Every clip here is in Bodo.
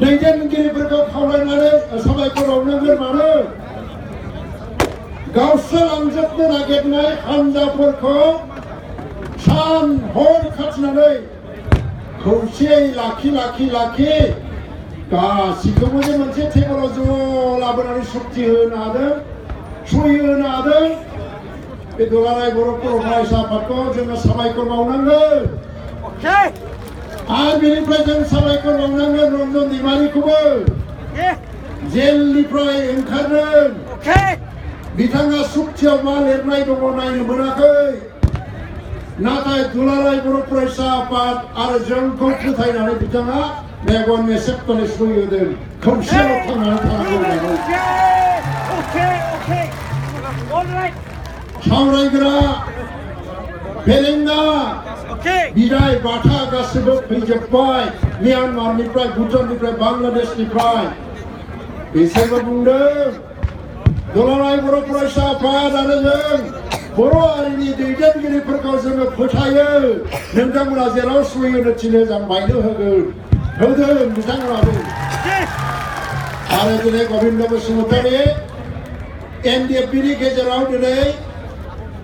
दैदेनगिरिफोरखौ खावलायनानै साबायखर बावनांगोन मानो गावस्रालांजोबनो नागिरनाय हान्जाफोरखौ सान हर खाथिनानै खौसेयै लाखि गासिखौबो जे मोनसे टेबोलाव ज' लाबोनानै सक्ति होनो हादों सहि होनो हादों बे दुलाराय बर' फरायसा आफादखौ जोङो साबायखर बावनांगोन आरो बेनिफ्राय जों साबायखर बावनांगोन रन्जन दैमारिखौबो जेलनिफ्राय ओंखारदों बिथाङा सक्तियाव मा लिरनाय दङ नायनो मोनाखै नाथाय दुलाराय बर' फरायसा आफाद आरो जोंखौ फोथायनानै बिथाङा मेगन मेसेबखौनो सहि होदों खौसेयाव थांनानै थानांगौ सावरायग्रा फेलेंगा बिदाय बाथा गासिबो फैजोब्बाय म्यानमारनिफ्राय भुटाननिफ्राय बांलादेशनिफ्राय बिसोरबो बुंदों दुलाराय बर' फरायसा आफाद आरो जों बर' हारिनि दैदेनगिरिफोरखौ जोङो फोथायो नोंथांमोना जेराव सहि होनो थिनो जों बायनो होदों बिथांमोनाबो आरो दिनै गबिन्द बसुमतारी एनडिएफबिनि गेजेराव दिनै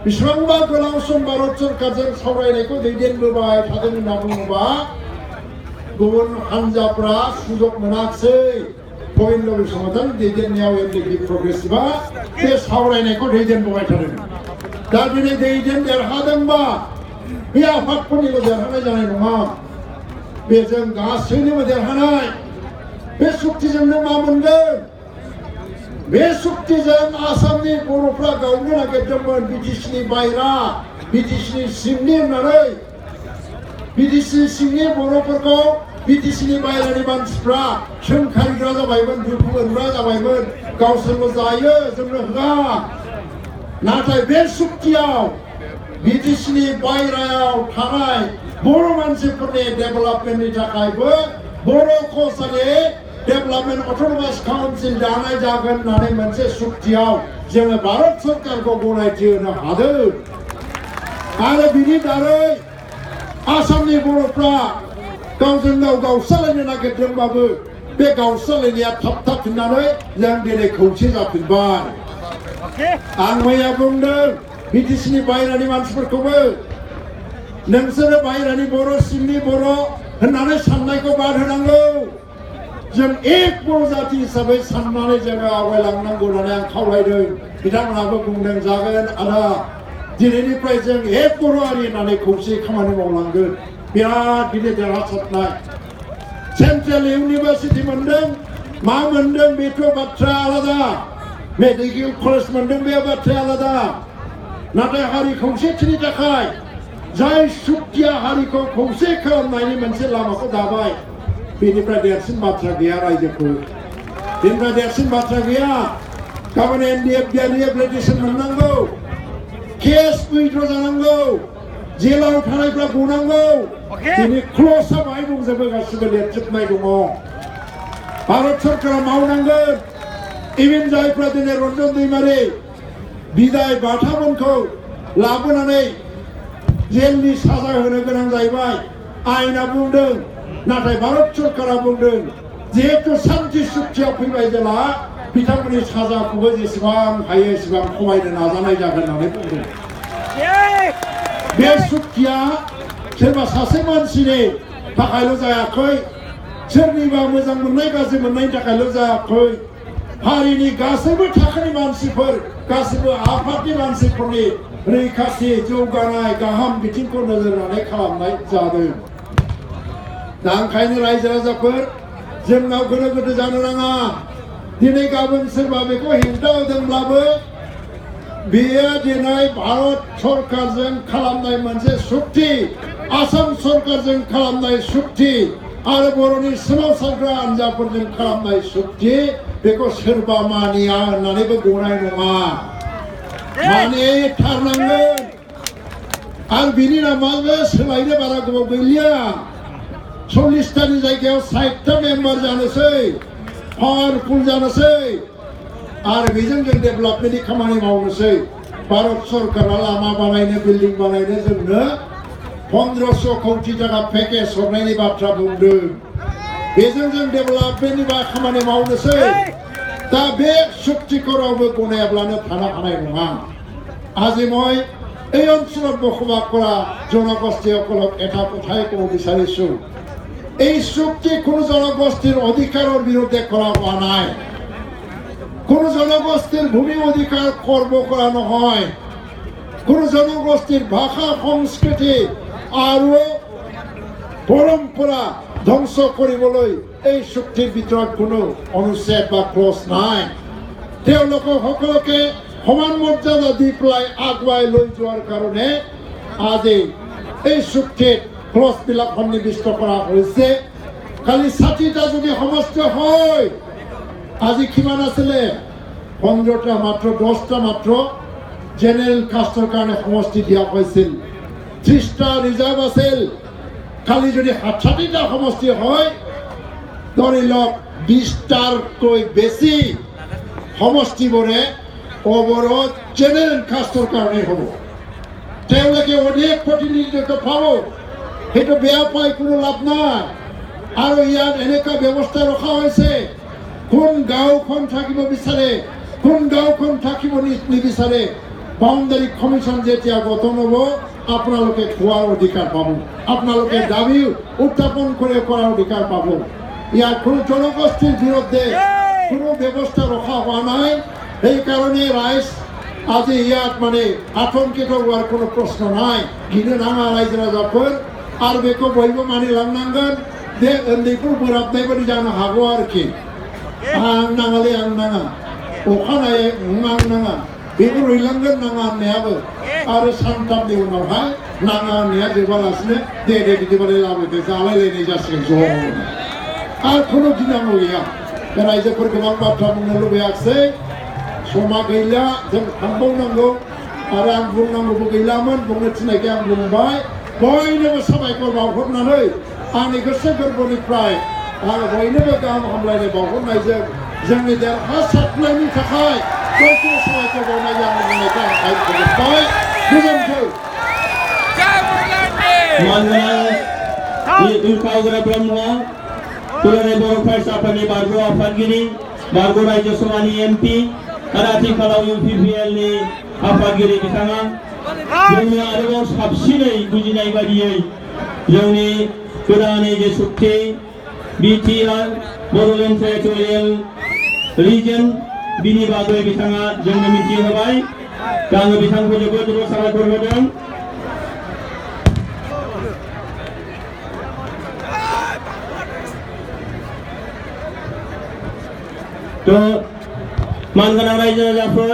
बेसेबांबा गोलाव सम भारत सरकारजों सावरायनायखौ दैदेनबोबाय थादों होनना बुङोबा गुबुन हान्जाफ्रा सुजुग मोनाखिसै गबिन्द बसुमतारी दैदेननायाव एनडिएफबि प्रग्रेसिभआ बे सावरायनायखौ दैदेनबोबाय थादों दा दिनै दैदेन देरहादोंबा बे आफादफोरनिल' देरहानाय जानाय नङा बेजों गासैनिबो देरहानाय बे सक्तिजोंनो मा मोनगोन बे सक्तिजों आसामनि बर'फ्रा गावनो नागिरदोंमोन बिटिसिनि बायरा बिटिसिनि सिंनि होननानै बिटिसि सिंनि बर'फोरखौ बिटिसिनि बायरानि मानसिफ्रा सोंखारिग्रा जाबायमोन दुखु मोनग्रा जाबायमोन गावसोरबो जायो जोंनो होआ नाथाय बे सक्तियाव बिटिसिनि बायरायाव थानाय बर' मानसिफोरनि डेभेलपमेन्टनि थाखायबो बर' कसारि डेभेलपमेन्ट अट'नमास काउन्सिल दानाय जागोन होननानै मोनसे सक्तियाव जोङो भारत सरकारखौ गनायथि होनो हादों आरो बिनि दारै आसामनि बर'फ्रा गावजों गाव गावस्रालायनो नागिरदोंबाबो बे गावस्रालायनाया थाबथाफिननानै जों दिनै खौसे जाफिनबाय आं मैया बुंदों बिटिसिनि बायरानि मानसिफोरखौबो नोंसोरो बायरानि बर' सिंनि बर' होननानै साननायखौ बाद होनांगौ जों एक बर' जाति हिसाबै साननानै जोङो आवगायलांनांगौ होननानै आं खावलायदों बिथांमोनाबो बुंदों जागोन आदा दिनैनिफ्राय जों एक बर' हारि होननानै खौसे खामानि मावलांगोन बिराद गिदिर देरहासारनाय सेन्ट्रेल इउनिभार्सिटि मोनदों मा मोनदों बेथ' बाथ्रा आलादा मेडिकेल कलेज मोनदों बे बाथ्राया आलादा नाथाय हारि खौसेथिनि थाखाय जाय सक्तिया हारिखौ खौसे खालामनायनि मोनसे लामाखौ दाबाय बेनिफ्राय देरसिन बाथ्रा गैया रायजोखौ बेनिफ्राय देरसिन बाथ्रा गैया गाबोन एनडिएफबिआ रिहेबिलिटेसन मोननांगौ केस उइथड्र जानांगौ जेलाव थानायफ्रा गनांगौ दिनै क्ल'जआ बाहाय दंजोबो गासिबो लिरजोबनाय दङ भारत सरकारा मावनांगोन इभेन जायफ्रा दिनै रन्जन दैमारि बिदाय बाथामोनखौ लाबोनानै जेलनि साजा होनो गोनां जाहैबाय आयेना बुंदों नाथाय भारत सरकारा बुंदों जिहेतु शान्ति सक्तियाव फैबाय जेला बिथांमोननि साजाखौबो जेसेबां हायो एसेबां खमायनो नाजानाय जागोन होननानै बुंदों बे सक्तिया सोरबा सासे मानसिनि थाखायल' जायाखै सोरनिबा मोजां मोननाय गाज्रि मोननायनि थाखायल' जायाखै हारिनि गासैबो थाखोनि मानसिफोर गासैबो आफादनि मानसिफोरनि रैखाथि जौगानाय गाहाम बिथिंखौ नोजोर होनानै खालामनाय जादों दा ओंखायनो रायजो राजाफोर जोंनाव गोनो गोथो जानो नाङा दिनै गाबोन सोरबा बेखौ हेंथा होदोंब्लाबो बेयो दिनै भारत सरकारजों खालामनाय मोनसे सक्ति आसाम सरकारजों खालामनाय सक्ति आरो बर'नि सोमावसारग्रा हान्जाफोरजों खालामनाय सक्ति बेखौ सोरबा मानिया होननानैबो गनाय नङा मानिथारनांगोन आरो बिनि नामाबो सोलायनो बारा गोबाव गैलिया 40तानि जायगायाव 60ता मेम्बार जानोसै पावारफुल जानोसै आरो बेजों जों डेभेलपमेन्टनि खामानि मावनोसै भारत सरकारा लामा बानायनो बिल्डिं बानायनो जोंनो 1500 कोटी टाका पेकेज हरनायनि बाथ्रा बुंदों बेजों जों डेभेलपमेन्टनि बा खामानि मावनोसै दा बे सुक्तिखौ रावबो गनायाब्लानो थानो हानाय नङा আজি মই এই অঞ্চলত বসবাস কৰা জনগোষ্ঠীসকলক এটা কথাই ক'ব বিচাৰিছোঁ এই চুক্তি কোনো জনগোষ্ঠীৰ অধিকাৰৰ বিৰুদ্ধে কৰা হোৱা নাই কোনো জনগোষ্ঠীৰ ভূমি অধিকাৰ খৰ্ব কৰা নহয় কোনো জনগোষ্ঠীৰ ভাষা সংস্কৃতি আৰু পৰম্পৰা ধ্বংস কৰিবলৈ এই চুক্তিৰ ভিতৰত কোনো অনুচ্ছেদ বা ক্লজ নাই তেওঁলোকক সকলোকে সমান মৰ্যাদা দি পেলাই আগুৱাই লৈ যোৱাৰ কাৰণে আজি এই চুক্তিত ক্লজবিলাক সন্নিৱিষ্ট কৰা হৈছে খালি 60টা যদি সমষ্টি হয় আজি কিমান আছিলে 15টা মাত্ৰ 10টা মাত্ৰ জেনেৰেল কাষ্টৰ কাৰণে সমষ্টি দিয়া হৈছিল 30টা ৰিজাৰ্ভ আছিল খালি যদি 60টা সমষ্টি হয় ধৰি লওক 20টাতকৈ বেছি সমষ্টিবোৰে অৱৰোধ জেনেৰেল কাষ্টৰ কাৰণে হ'ব তেওঁলোকে অধিক প্ৰতিনিধিত্ব পাব সেইটো বেয়া পাই কোনো লাভ নাই আৰু ইয়াত এনেকুৱা ব্যৱস্থা ৰখা হৈছে কোন গাঁওখন থাকিব বিচাৰে কোন গাঁওখন থাকিব নিবিচাৰে বাউণ্ডাৰী কমিশ্যন যেতিয়া গঠন হ'ব আপোনালোকে খোৱাৰ অধিকাৰ পাব আপোনালোকে দাবী উত্থাপন কৰি কৰাৰ অধিকাৰ পাব ইয়াত কোনো জনগোষ্ঠীৰ বিৰুদ্ধে কোনো ব্যৱস্থা ৰখা হোৱা নাই সেইকাৰণে ৰাইজ আজি ইয়াত মানে আতংকিত হোৱাৰ কোনো প্ৰশ্ন নাই गिनो नाङा रायजो राजाफोर आरो बेखौ बयबो मानिलांनांगोन बे उन्दैफोर बोराबनाय बायदि जानो हागौ आरोखि आं नाङालै आं नाङा अखानायै आं नाङा बेबो रुइलांगोन नाङा होननायाबो आरो सानथामनि उनावहाय नाङा होननाया जोबालासिनो दे बिदिबालाय लाबोदो जालायलायनाय जासिगोन ज' आरो खुनु गिनांगौ गैया रायजोफोर गोबां बाथ्रा बुंनो लुबैयाखिसै समा गैला जों थांबावनांगौ आरो आं बुंनांगौबो गैलामोन बुंनो थिननायखाय आं बुंबाय बयनोबो साबायखर बावहरनानै आंनि गोसो गोरबोनिफ्राय आं बयनोबो गाहाम हामलायनाय बावहरनायजों जोंनि देरहासारनायनि थाखाय बयखौबो साबायखर बावनाय आं बुंनायखौ आं फोजोबबाय गोजोन्थों मानगोनां ब्रह्म दुलाराय बर' फरायसा आफादनि बारग' आफादगिरि बारग' रायजो सभानि एमपि आरो आथिखालाव इउपिपिएलनि आफादगिरि बिथाङा जोंनि आरोबाव साबसिनै बुजिनाय बायदियै जोंनि गोदानै जे सुक्ति बिटिआर बड'लेण्ड टेरिटरियेल रिजन बिनि बागै बिथाङा जोंनो मिथिहोबाय आङो बिथांखौ जोबोद जोबोद साबायखर होदों तो मानगोनां रायजो राजाफोर